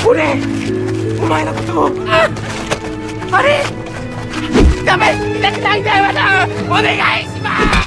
俺、お前のことを、あれダメ、痛くないんだよ、まだお願いします。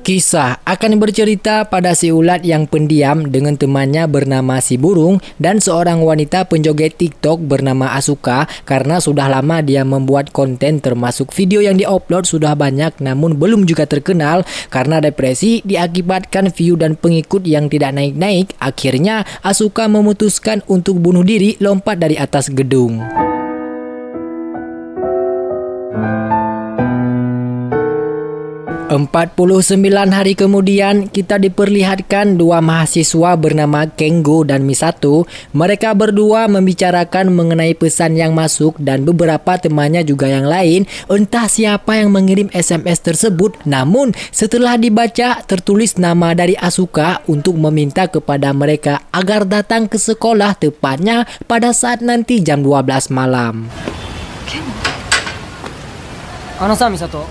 Kisah akan bercerita pada si ulat yang pendiam dengan temannya bernama si burung dan seorang wanita penjoget TikTok bernama Asuka karena sudah lama dia membuat konten termasuk video yang diupload sudah banyak namun belum juga terkenal karena depresi diakibatkan view dan pengikut yang tidak naik-naik. Akhirnya Asuka memutuskan untuk bunuh diri lompat dari atas gedung. 49 hari kemudian, kita diperlihatkan dua mahasiswa bernama Kengo dan Misato. Mereka berdua membicarakan mengenai pesan yang masuk dan beberapa temannya juga yang lain. Entah siapa yang mengirim SMS tersebut, namun setelah dibaca tertulis nama dari Asuka untuk meminta kepada mereka agar datang ke sekolah tepatnya pada saat nanti jam 12 malam. Misato,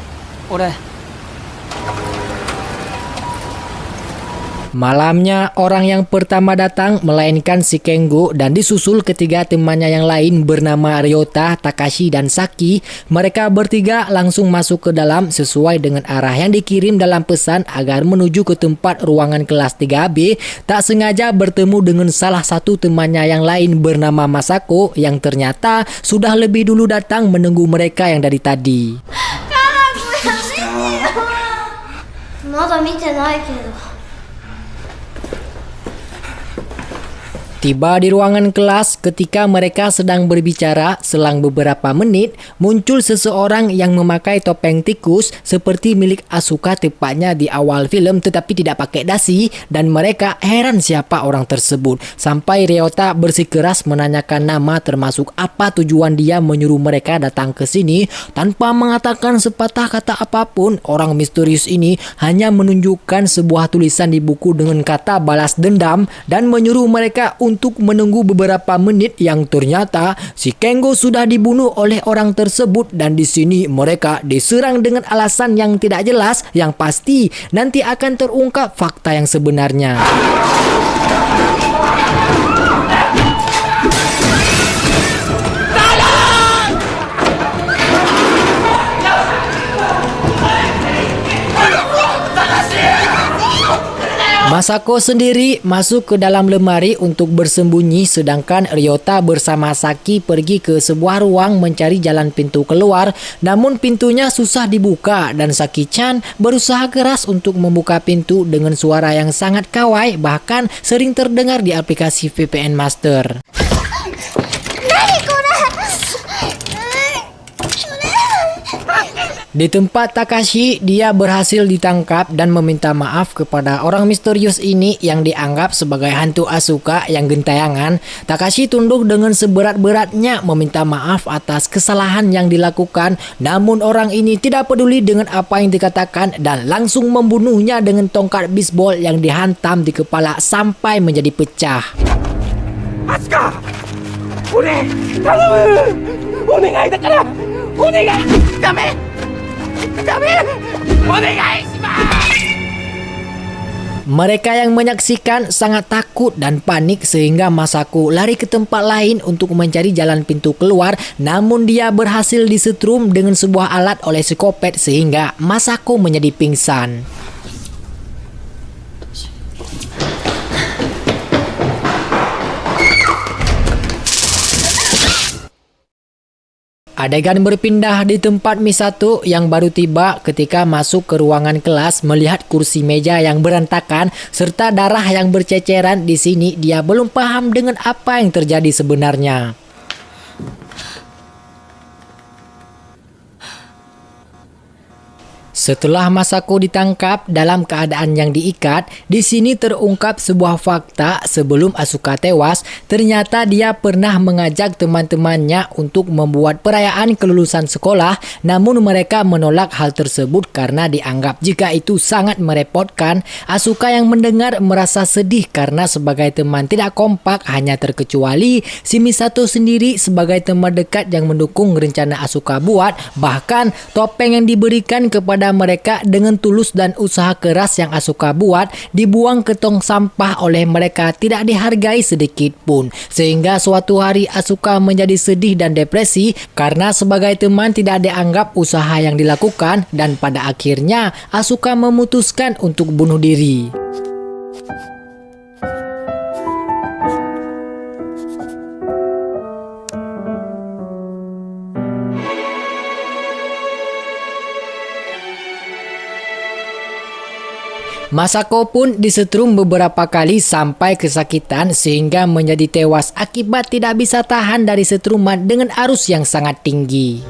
Malamnya orang yang pertama datang melainkan si Kengo dan disusul ketiga temannya yang lain bernama Ryota, Takashi dan Saki. Mereka bertiga langsung masuk ke dalam sesuai dengan arah yang dikirim dalam pesan agar menuju ke tempat ruangan kelas 3B. Tak sengaja bertemu dengan salah satu temannya yang lain bernama Masako yang ternyata sudah lebih dulu datang menunggu mereka yang dari tadi. Tiba di ruangan kelas ketika mereka sedang berbicara. Selang beberapa menit muncul seseorang yang memakai topeng tikus seperti milik Asuka tepatnya di awal film tetapi tidak pakai dasi dan mereka heran siapa orang tersebut sampai Ryota bersikeras menanyakan nama termasuk apa tujuan dia menyuruh mereka datang ke sini. Tanpa mengatakan sepatah kata apapun, orang misterius ini hanya menunjukkan sebuah tulisan di buku dengan kata balas dendam dan menyuruh mereka untuk menunggu beberapa menit yang ternyata si Kengo sudah dibunuh oleh orang tersebut dan di sini mereka diserang dengan alasan yang tidak jelas yang pasti nanti akan terungkap fakta yang sebenarnya. Masako sendiri masuk ke dalam lemari untuk bersembunyi sedangkan Ryota bersama Saki pergi ke sebuah ruang mencari jalan pintu keluar namun pintunya susah dibuka dan Saki-chan berusaha keras untuk membuka pintu dengan suara yang sangat kawai bahkan sering terdengar di aplikasi VPN Master. Di tempat Takashi, dia berhasil ditangkap dan meminta maaf kepada orang misterius ini yang dianggap sebagai hantu Asuka yang gentayangan. Takashi tunduk dengan seberat-beratnya meminta maaf atas kesalahan yang dilakukan. Namun orang ini tidak peduli dengan apa yang dikatakan dan langsung membunuhnya dengan tongkat bisbol yang dihantam di kepala sampai menjadi pecah. Asuka! Ore! Tanomu! Onegai dakara! Onegai! Dame! Mereka yang menyaksikan sangat takut dan panik sehingga Masako lari ke tempat lain untuk mencari jalan pintu keluar namun dia berhasil disetrum dengan sebuah alat oleh psikopat sehingga Masako menjadi pingsan. Adegan berpindah di tempat Misato yang baru tiba ketika masuk ke ruangan kelas melihat kursi meja yang berantakan serta darah yang berceceran. Di sini dia belum paham dengan apa yang terjadi sebenarnya. Setelah Masako ditangkap dalam keadaan yang diikat, di sini terungkap sebuah fakta sebelum Asuka tewas. Ternyata dia pernah mengajak teman-temannya untuk membuat perayaan kelulusan sekolah, namun mereka menolak hal tersebut karena dianggap jika itu sangat merepotkan. Asuka yang mendengar merasa sedih karena sebagai teman tidak kompak, hanya terkecuali si Misato sendiri sebagai teman dekat yang mendukung rencana Asuka buat. Bahkan topeng yang diberikan kepada mereka dengan tulus dan usaha keras yang Asuka buat dibuang ke tong sampah oleh mereka, tidak dihargai sedikit pun. Sehingga suatu hari Asuka menjadi sedih dan depresi karena sebagai teman tidak dianggap usaha yang dilakukan, dan pada akhirnya Asuka memutuskan untuk bunuh diri. Masako pun disetrum beberapa kali sampai kesakitan sehingga menjadi tewas akibat tidak bisa tahan dari setruman dengan arus yang sangat tinggi.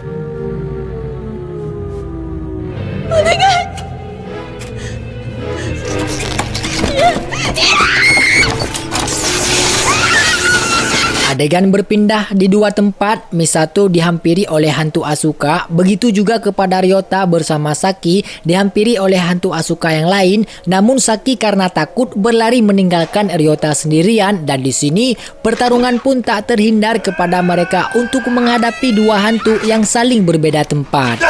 Adegan berpindah di dua tempat. Misato dihampiri oleh hantu Asuka, begitu juga kepada Ryota bersama Saki dihampiri oleh hantu Asuka yang lain. Namun Saki karena takut berlari meninggalkan Ryota sendirian, dan di sini pertarungan pun tak terhindar kepada mereka untuk menghadapi dua hantu yang saling berbeda tempat.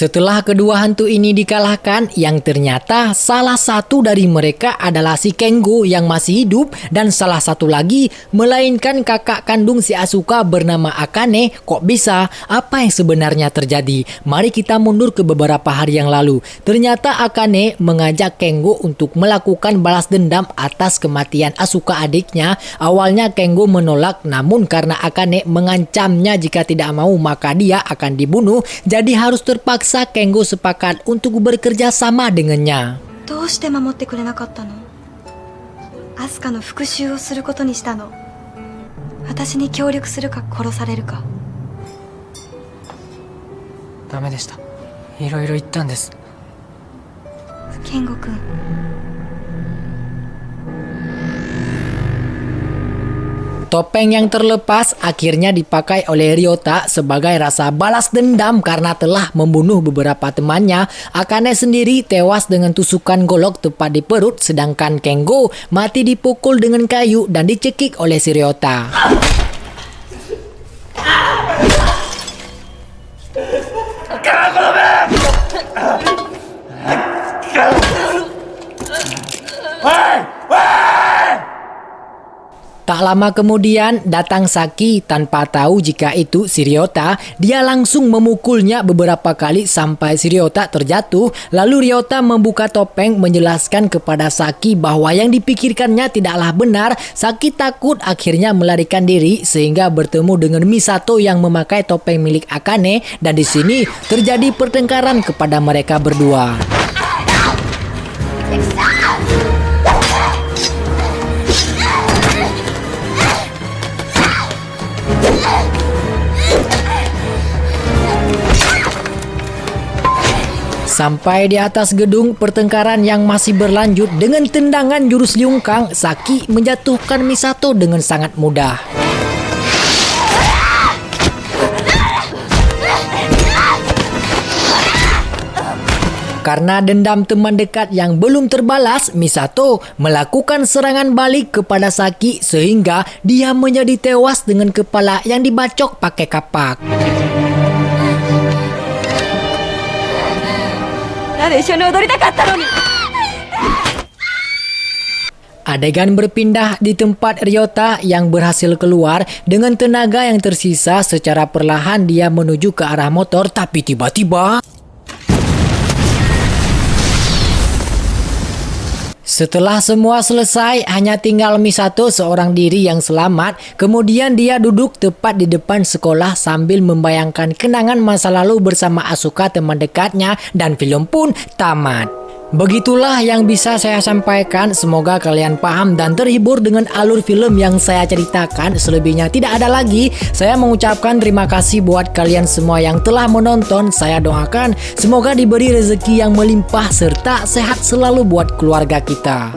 Setelah kedua hantu ini dikalahkan, yang ternyata salah satu dari mereka adalah si Kengo yang masih hidup, dan salah satu lagi melainkan kakak kandung si Asuka bernama Akane. Kok bisa? Apa yang sebenarnya terjadi? Mari kita mundur ke beberapa hari yang lalu. Ternyata Akane mengajak Kengo untuk melakukan balas dendam atas kematian Asuka adiknya. Awalnya Kengo menolak, namun karena Akane mengancamnya jika tidak mau maka dia akan dibunuh, jadi harus terpaksa Kengo sepakat untuk bekerja sama dengannya. どうして守ってくれなかったの？アスカの復讐をすることにしたの。私に協力するか殺されるか。ダメでした。いろいろ言ったんです。健吾君。Topeng yang terlepas akhirnya dipakai oleh Ryota sebagai rasa balas dendam karena telah membunuh beberapa temannya. Akane sendiri tewas dengan tusukan golok tepat di perut, sedangkan Kengo mati dipukul dengan kayu dan dicekik oleh si Ryota. Tak lama kemudian datang Saki tanpa tahu jika itu si Ryota. Dia langsung memukulnya beberapa kali sampai si Ryota terjatuh. Lalu Ryota membuka topeng menjelaskan kepada Saki bahwa yang dipikirkannya tidaklah benar. Saki takut akhirnya melarikan diri sehingga bertemu dengan Misato yang memakai topeng milik Akane, dan di sini terjadi pertengkaran kepada mereka berdua. Sampai di atas gedung, pertengkaran yang masih berlanjut. Dengan tendangan jurus liungkang, Saki menjatuhkan Misato dengan sangat mudah. Karena dendam teman dekat yang belum terbalas, Misato melakukan serangan balik kepada Saki sehingga dia menjadi tewas dengan kepala yang dibacok pakai kapak. Adegan berpindah di tempat Ryota yang berhasil keluar. Dengan tenaga yang tersisa, secara perlahan dia menuju ke arah motor, tapi tiba-tiba Setelah semua selesai, hanya tinggal Misato seorang diri yang selamat. Kemudian dia duduk tepat di depan sekolah sambil membayangkan kenangan masa lalu bersama Asuka teman dekatnya dan film pun tamat. Begitulah yang bisa saya sampaikan. Semoga kalian paham dan terhibur dengan alur film yang saya ceritakan. Selebihnya tidak ada lagi. Saya mengucapkan terima kasih buat kalian semua yang telah menonton. Saya doakan semoga diberi rezeki yang melimpah serta sehat selalu buat keluarga kita.